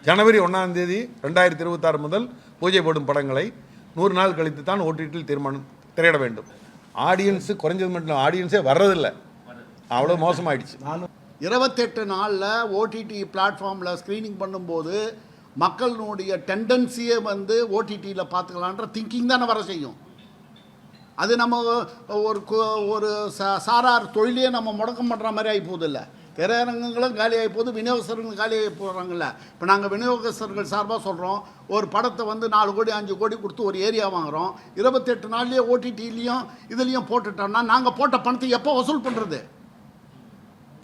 ஜனவரி 1ஆம் தேதி 2026 முதல் பூஜை போடும் படங்களை 100 நாள் கழித்து தான் ஓடிடியில் திரையிட வேண்டும். ஆடியன்ஸு குறைஞ்சது மட்டும் ஆடியன்ஸே வர்றதில்லை, அவ்வளோ மோசமாயிடுச்சு. 28 நாளில் ஓடிடி பிளாட்ஃபார்மில் ஸ்க்ரீனிங் பண்ணும்போது மக்களுடைய டெண்டன்சியே வந்து ஓடிடியில் பார்த்துக்கலான்ற திங்கிங் தானே வர செய்யும். அது நம்ம ஒரு சாரார் தொழிலே நம்ம முடக்கம் பண்ணுற மாதிரி ஆகி போகுது. இல்லை, திரையரங்குகளும் காலியாகி போகுது, விநியோகஸ்தர்களும் காலியாகி போகிறாங்கல்ல. இப்போ நாங்கள் விநியோகஸ்தர்கள் சார்பாக சொல்கிறோம், ஒரு படத்தை வந்து 4 கோடி 5 கோடி கொடுத்து ஒரு ஏரியா வாங்குகிறோம், 28 நாள்லேயே ஓடிடிலையும் இதுலேயும் போட்டுட்டோம்னா நாங்கள் போட்ட பணத்தை எப்போ வசூல் பண்ணுறது?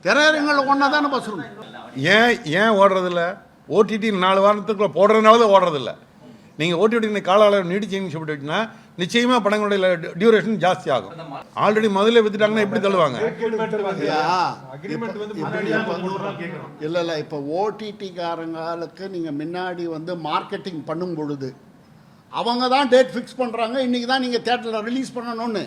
திரையரங்குகள் ஒன்றா தானே வசூல். ஏன் ஓடுறதில்ல? ஓடிடி 4 வாரத்துக்குள்ள போடுறதுனால தான் ஓடுறதில்ல. நீங்கள் ஓடிடி கால அளவு நீடிச்சிங்கன்னு சொல்லிட்டுனா நிச்சயமாக படங்களுடைய டியூரேஷன் ஜாஸ்தி ஆகும். ஆல்ரெடி முதல்ல வித்துட்டாங்கன்னா எப்படி தள்ளுவாங்க? இல்லை, இப்போ ஓடிடிக்காரங்களுக்கு நீங்கள் முன்னாடி வந்து மார்க்கெட்டிங் பண்ணும் பொழுது அவங்க தான் டேட் ஃபிக்ஸ் பண்ணுறாங்க, இன்றைக்கி தான் நீங்கள் தேட்டரில் ரிலீஸ் பண்ணணும்னு.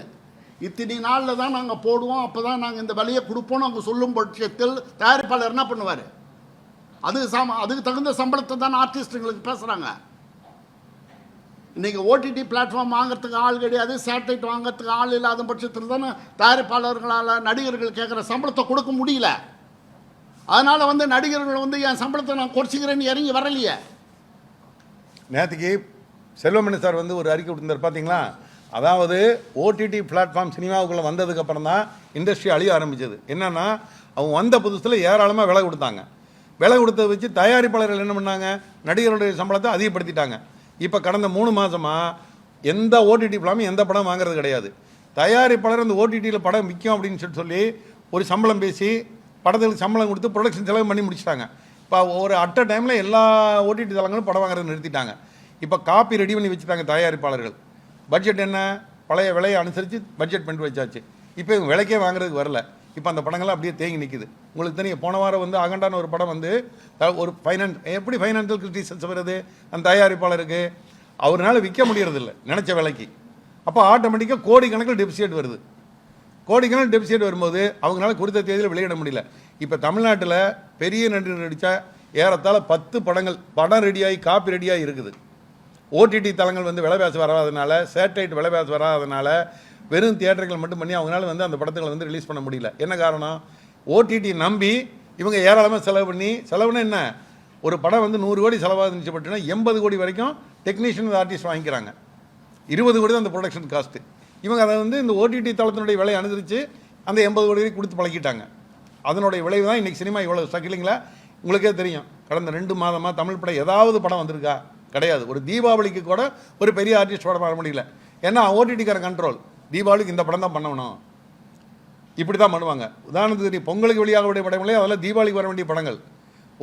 இத்தனை நாளில் தான் நாங்கள் போடுவோம், அப்போ தான் நாங்கள் இந்த விலையை கொடுப்போம் அவங்க சொல்லும் பட்சத்தில் தயாரிப்பாளர் என்ன பண்ணுவார்? அதுக்கு தகுந்த சம்பளத்தை தான் ஆர்டிஸ்ட்டுங்களுக்கு பேசுகிறாங்க. இன்றைக்கி ஓடிடி பிளாட்ஃபார்ம் வாங்கிறதுக்கு ஆள் கிடையாது, சேட்டலைட் வாங்கிறதுக்கு ஆள் இல்லாத பட்சத்தில் தானே தயாரிப்பாளர்களால் நடிகர்கள் கேட்குற சம்பளத்தை கொடுக்க முடியல. அதனால் வந்து நடிகர்கள் வந்து என் சம்பளத்தை நான் குறைச்சிக்கிறேன்னு இறங்கி வரலையே. நேற்றுக்கு செல்வமணி சார் வந்து ஒரு அறிக்கை விட்டுருந்தார் பார்த்தீங்களா? அதாவது ஓடிடி பிளாட்ஃபார்ம் சினிமாவுக்குள்ளே வந்ததுக்கப்புறம் தான் இண்டஸ்ட்ரி அழிய ஆரம்பித்தது. என்னென்னா அவங்க வந்த புதுசில் ஏராளமாக விலை கொடுத்தாங்க. விலை கொடுத்ததை வச்சு தயாரிப்பாளர்கள் என்ன பண்ணாங்க? நடிகர்களுடைய சம்பளத்தை அதிகப்படுத்திட்டாங்க. இப்போ கடந்த 3 மாதமாக எந்த ஓடிடி பிளாமும் எந்த படம் வாங்குறது கிடையாது. தயாரிப்பாளர் அந்த ஓடிடியில் படம் விற்கும் அப்படின்னு சொல்லி ஒரு சம்பளம் பேசி படத்துக்கு சம்பளம் கொடுத்து ப்ரொடக்ஷன் செலவு பண்ணி முடிச்சிட்டாங்க. இப்போ ஒரு அட்ட டைமில் எல்லா ஓடிடி தளங்களும் படம் வாங்குறது நிறுத்திட்டாங்க. இப்போ காப்பி ரெடி பண்ணி வச்சுட்டாங்க தயாரிப்பாளர்கள். பட்ஜெட் என்ன? பழைய விலையை அனுசரித்து பட்ஜெட் பண்ணி வச்சாச்சு. இப்போ இவங்க விலைக்கே வாங்குறதுக்கு வரல. இப்போ அந்த படங்கள்லாம் அப்படியே தேங்கி நிற்குது. உங்களுக்கு தெரியும், போன வாரம் வந்து அகண்டான ஒரு படம் வந்து ஒரு எப்படி ஃபைனான்சியல் கிரிட்டிசன்ஸ் வருது அந்த தயாரிப்பாளருக்கு? அவரால் விற்க முடியறதில்லை நினச்ச விலைக்கு. அப்போ ஆட்டோமேட்டிக்காக கோடிக்கணக்கில் டெபிசிட் வருது. கோடிக்கணக்கில் டெபிசிட் வரும்போது அவங்களால குறித்த தேதியில் வெளியிட முடியல. இப்போ தமிழ்நாட்டில் பெரிய நடிகர் நடித்தா ஏறத்தாழ 10 படம் ரெடியாகி காப்பி ரெடியாகி இருக்குது. ஓடிடி தளங்கள் வந்து விலைவாசி வராதனால, சேட்டலைட் விலைவாசி வராதனால வெறும் தியேட்டர்கள் மட்டும் பண்ணி அவங்களால வந்து அந்த படத்துகளை வந்து ரிலீஸ் பண்ண முடியல. என்ன காரணம்? ஓடிடி நம்பி இவங்க ஏராளமாக செலவுனா என்ன? ஒரு படம் வந்து 100 கோடி செலவாகுதுன்னு பட்டுனா 80 கோடி வரைக்கும் டெக்னீஷியன் ஆர்டிஸ்ட் வாங்கிக்கிறாங்க. 20 கோடி தான் அந்த ப்ரொடக்ஷன் காஸ்ட்டு. இவங்க அதை வந்து இந்த ஓடிடி தளத்தினுடைய விலை அனுசரித்து அந்த 80 கோடி வரைக்கும் கொடுத்து பழக்கிட்டாங்க. அதனுடைய விளைவு தான் இன்றைக்கி சினிமா இவ்வளோ ஸ்ட்ரகிளிங்கில். உங்களுக்கே தெரியும், கடந்த 2 மாதமாக தமிழ் படம் ஏதாவது படம் வந்திருக்கா? கிடையாது. ஒரு தீபாவளிக்கு கூட ஒரு பெரிய ஆர்டிஸ்ட் படம் வர முடியல. ஏன்னா ஓடிடிக்கார கண்ட்ரோல். தீபாவளிக்கு இந்த படம் தான் பண்ணணும், இப்படி தான் பண்ணுவாங்க. உதாரணத்துக்கு பொங்கலுக்கு வெளியாக வேண்டிய படங்களே அதெல்லாம் தீபாவளிக்கு வர வேண்டிய படங்கள்.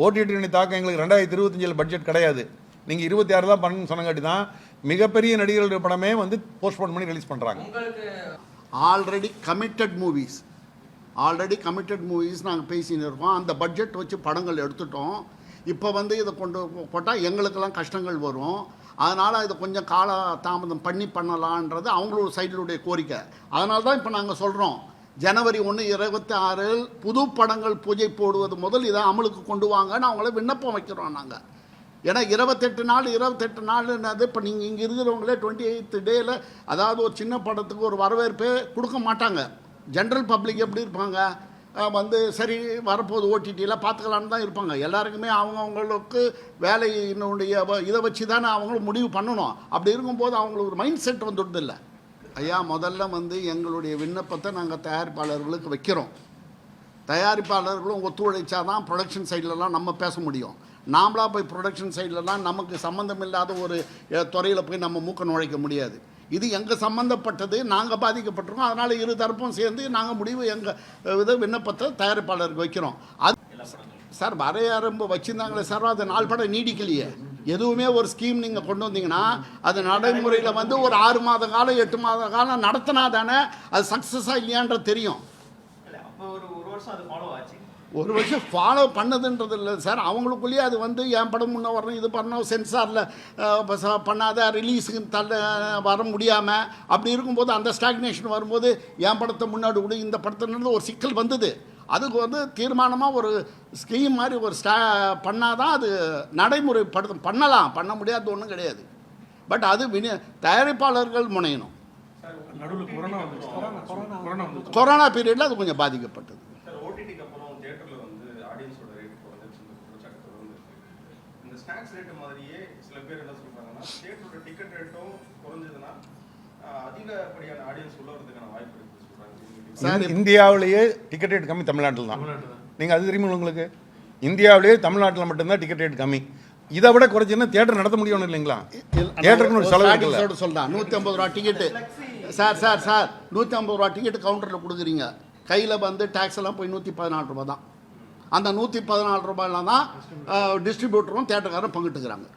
ஓடிடி தாக்கம் எங்களுக்கு 2025 பட்ஜெட் கிடையாது, நீங்கள் 26 தான் பண்ணணும்னு சொன்னங்காட்டி தான் மிகப்பெரிய நடிகர்களுடைய படமே வந்து போஸ்ட்போன் பண்ணி ரிலீஸ் பண்ணுறாங்க. ஆல்ரெடி கமிட்டட் மூவிஸ் நாங்கள் பேசின்னு இருக்கோம். அந்த பட்ஜெட் வச்சு படங்கள் எடுத்துட்டோம். இப்போ வந்து இதை கொண்டு போட்டால் எங்களுக்கெல்லாம் கஷ்டங்கள் வரும். அதனால் இதை கொஞ்சம் கால தாமதம் பண்ணலான்றது அவங்களோட சைடுடைய கோரிக்கை. அதனால தான் இப்போ நாங்கள் சொல்கிறோம், ஜனவரி 1, 26 புது படங்கள் பூஜை போடுவது முதல் இதை அமலுக்கு கொண்டு வாங்கன்னு அவங்கள விண்ணப்பம் வைக்கிறோம் நாங்கள். ஏன்னா 28 நாள்ன்றது இப்போ நீங்கள் இங்கே இருக்கிறவங்களே 28th டேயில், அதாவது ஒரு சின்ன படத்துக்கு ஒரு வரவேற்பே கொடுக்க மாட்டாங்க. ஜென்ரல் பப்ளிக் எப்படி இருப்பாங்க? வந்து சரி வரப்போது ஓடிடியில் பார்த்துக்கலான்னு தான் இருப்பாங்க. எல்லாருக்குமே அவங்களுக்கு வேலையினுடைய இதை வச்சு தானே அவங்களும் முடிவு பண்ணணும். அப்படி இருக்கும்போது அவங்களுக்கு ஒரு மைண்ட் செட் வந்துடுது இல்லை. ஐயா, முதல்ல வந்து எங்களுடைய விண்ணப்பத்தை நாங்கள் தயாரிப்பாளர்களுக்கு வைக்கிறோம். தயாரிப்பாளர்களும் ஒத்துழைச்சா தான் ப்ரொடக்ஷன் சைட்லலாம் நம்ம பேச முடியும். நாமளாக போய் ப்ரொடக்ஷன் சைட்லலாம் நமக்கு சம்மந்தம் இல்லாத ஒரு துறையில் போய் நம்ம மூக்க நுழைக்க முடியாது. இது எங்கள் சம்மந்தப்பட்டது, நாங்கள் பாதிக்கப்பட்டிருக்கோம். அதனால் 2 தரப்பும் சேர்ந்து நாங்கள் முடிவு எங்கள் விண்ணப்பத்தை தயாரிப்பாளருக்கு வைக்கிறோம். அது சார் வரையறும்பு வச்சுருந்தாங்களே சார், அது 4 படம் நீடிக்கலையே. எதுவுமே ஒரு ஸ்கீம் நீங்கள் கொண்டு வந்தீங்கன்னா அது நடைமுறையில் வந்து ஒரு 6 மாத காலம் 8 மாத காலம் நடத்தினா தானே அது சக்ஸஸாக இல்லையான்றது தெரியும். ஒரு வருஷம் ஃபாலோ பண்ணதுன்றது இல்லை சார். அவங்களுக்குள்ளேயே அது வந்து என் படம் முன்னே வரணும், இது பண்ணணும், சென்சாரில் பண்ணாத ரிலீஸுக்கு வர முடியாமல் அப்படி இருக்கும்போது அந்த ஸ்டாக்னேஷன் வரும்போது என் படத்தை முன்னாடி கூட இந்த படத்திலிருந்து ஒரு சிக்கல் வந்தது. அதுக்கு வந்து தீர்மானமாக ஒரு ஸ்கீம் மாதிரி ஒரு பண்ணாதான் அது பண்ணலாம், பண்ண முடியாத ஒன்றும் கிடையாது. பட் அது தயாரிப்பாளர்கள் முனையணும். கொரோனா பீரியடில் அது கொஞ்சம் பாதிக்கப்பட்டது. இந்தியாவிலேயே டிக்கெட் ரேட் கம்மி தமிழ்நாட்டில் தான். நீங்கள் அது தெரியுமா உங்களுக்கு? இந்தியாவிலேயே தமிழ்நாட்டில் மட்டும்தான் டிக்கெட் ரேட் கம்மி. இதை விட குறைச்சுன்னா தியேட்டர் நடத்த முடியும் இல்லைங்களா? தியேட்டருக்கு ஒரு செலவு சொல்லலாம். 150 ரூபா டிக்கெட்டு சார் 150 ரூபா டிக்கெட்டு கவுண்டரில் கொடுக்குறீங்க, கையில் வந்து டேக்ஸ் எல்லாம் போய் 114 ரூபா தான். அந்த 114 ரூபாயில தான் டிஸ்ட்ரிபியூட்டரும் தியேட்டர்காரரும் பங்கிட்டுக்கிறாங்க.